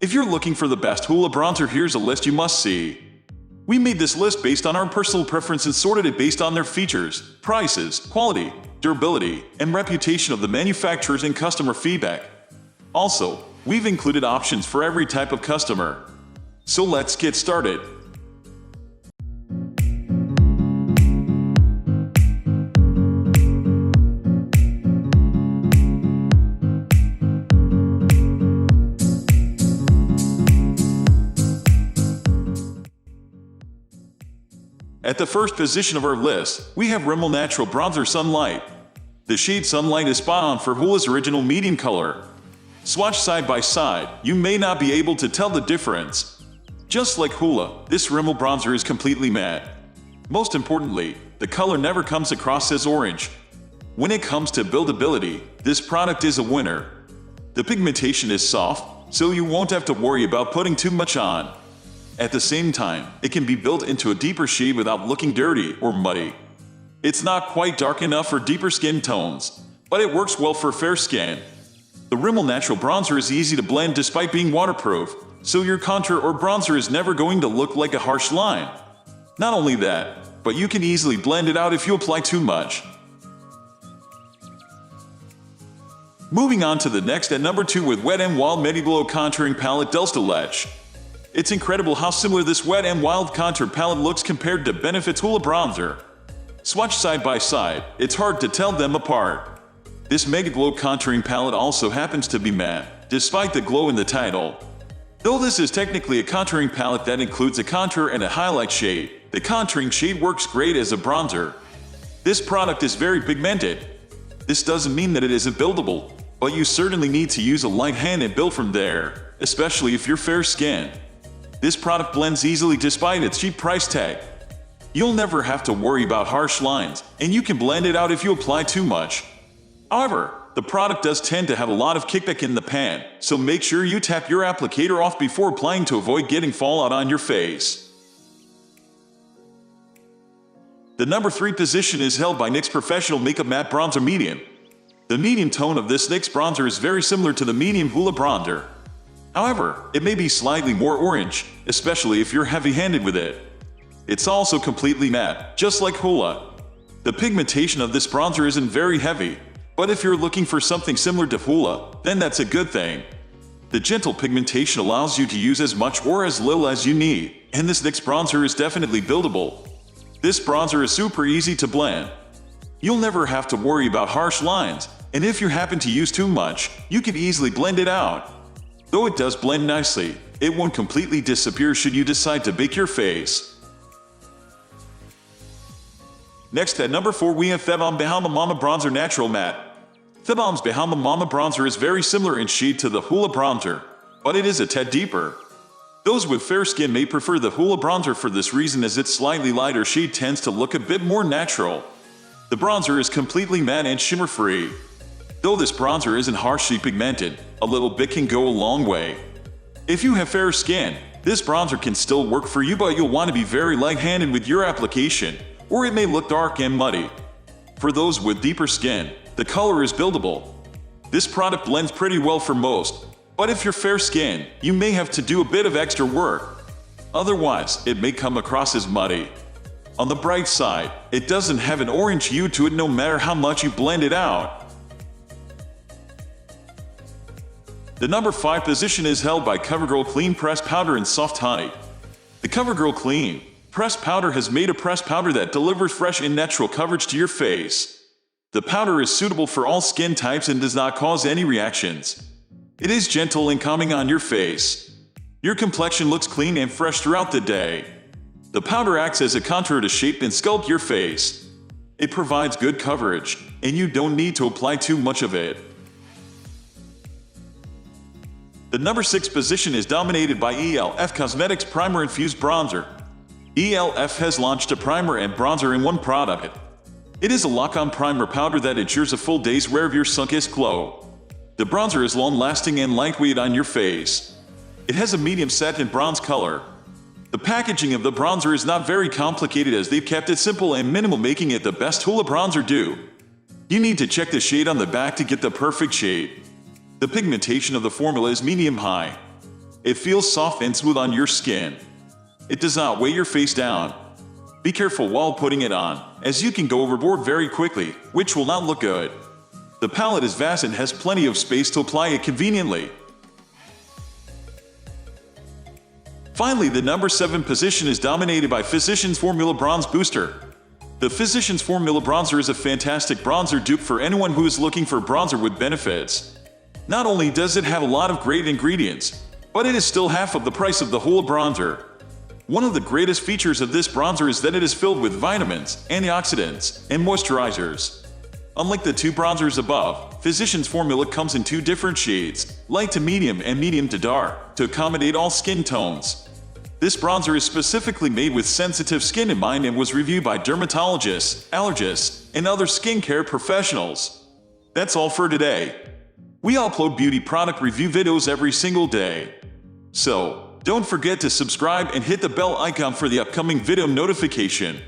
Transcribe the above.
If you're looking for the best Hoola bronzer, here's a list you must see. We made this list based on our personal preference and sorted it based on their features, prices, quality, durability, and reputation of the manufacturers and customer feedback. Also, we've included options for every type of customer. So let's get started. At the first position of our list, we have Rimmel Natural Bronzer Sunlight. The shade Sunlight is spot on for Hoola's original medium color. Swatched side by side, you may not be able to tell the difference. Just like Hoola, this Rimmel bronzer is completely matte. Most importantly, the color never comes across as orange. When it comes to buildability, this product is a winner. The pigmentation is soft, so you won't have to worry about putting too much on. At the same time, it can be built into a deeper shade without looking dirty or muddy. It's not quite dark enough for deeper skin tones, but it works well for fair skin. The Rimmel Natural Bronzer is easy to blend despite being waterproof, so your contour or bronzer is never going to look like a harsh line. Not only that, but you can easily blend it out if you apply too much. Moving on to the next at number 2 with Wet n Wild MegaGlo Contouring Palette Dulce Leche. It's incredible how similar this Wet n Wild contour palette looks compared to Benefit's Hoola bronzer. Swatched side by side, it's hard to tell them apart. This MegaGlo contouring palette also happens to be matte, despite the glow in the title. Though this is technically a contouring palette that includes a contour and a highlight shade, the contouring shade works great as a bronzer. This product is very pigmented. This doesn't mean that it isn't buildable, but you certainly need to use a light hand and build from there, especially if you're fair skinned. This product blends easily despite its cheap price tag. You'll never have to worry about harsh lines, and you can blend it out if you apply too much. However, the product does tend to have a lot of kickback in the pan, so make sure you tap your applicator off before applying to avoid getting fallout on your face. The number 3 position is held by Nyx Professional Makeup Matte Bronzer Medium. The medium tone of this Nyx bronzer is very similar to the medium Hoola bronzer. However, it may be slightly more orange, especially if you're heavy-handed with it. It's also completely matte, just like Hoola. The pigmentation of this bronzer isn't very heavy, but if you're looking for something similar to Hoola, then that's a good thing. The gentle pigmentation allows you to use as much or as little as you need, and this Nyx bronzer is definitely buildable. This bronzer is super easy to blend. You'll never have to worry about harsh lines, and if you happen to use too much, you can easily blend it out. Though it does blend nicely, it won't completely disappear should you decide to bake your face. Next at number 4 we have theBalm Bahama Mama Bronzer Natural Matte. theBalm's Bahama Mama Bronzer is very similar in shade to the Hoola bronzer, but it is a tad deeper. Those with fair skin may prefer the Hoola bronzer for this reason, as its slightly lighter shade tends to look a bit more natural. The bronzer is completely matte and shimmer-free. Though this bronzer isn't harshly pigmented, a little bit can go a long way. If you have fair skin, this bronzer can still work for you, but you'll want to be very light-handed with your application, or it may look dark and muddy. For those with deeper skin, the color is buildable. This product blends pretty well for most, but if you're fair skin, you may have to do a bit of extra work. Otherwise, it may come across as muddy. On the bright side, it doesn't have an orange hue to it no matter how much you blend it out. The number 5 position is held by Covergirl Clean Pressed Powder in Soft Honey. The Covergirl Clean Pressed Powder has made a pressed powder that delivers fresh and natural coverage to your face. The powder is suitable for all skin types and does not cause any reactions. It is gentle and calming on your face. Your complexion looks clean and fresh throughout the day. The powder acts as a contour to shape and sculpt your face. It provides good coverage, and you don't need to apply too much of it. The number 6 position is dominated by e.l.f. Cosmetics Primer Infused Bronzer. e.l.f. has launched a primer and bronzer in one product. It is a lock-on primer powder that ensures a full day's wear of your sun-kissed glow. The bronzer is long-lasting and lightweight on your face. It has a medium satin bronze color. The packaging of the bronzer is not very complicated, as they've kept it simple and minimal, making it the best Hoola bronzer do. You need to check the shade on the back to get the perfect shade. The pigmentation of the formula is medium-high. It feels soft and smooth on your skin. It does not weigh your face down. Be careful while putting it on, as you can go overboard very quickly, which will not look good. The palette is vast and has plenty of space to apply it conveniently. Finally, the number 7 position is dominated by Physicians Formula Bronze Booster. The Physicians Formula Bronzer is a fantastic bronzer dupe for anyone who is looking for a bronzer with benefits. Not only does it have a lot of great ingredients, but it is still half of the price of the Hoola bronzer. One of the greatest features of this bronzer is that it is filled with vitamins, antioxidants, and moisturizers. Unlike the 2 bronzers above, Physicians Formula comes in 2 different shades, light to medium and medium to dark, to accommodate all skin tones. This bronzer is specifically made with sensitive skin in mind and was reviewed by dermatologists, allergists, and other skincare professionals. That's all for today. We upload beauty product review videos every single day. So, don't forget to subscribe and hit the bell icon for the upcoming video notification.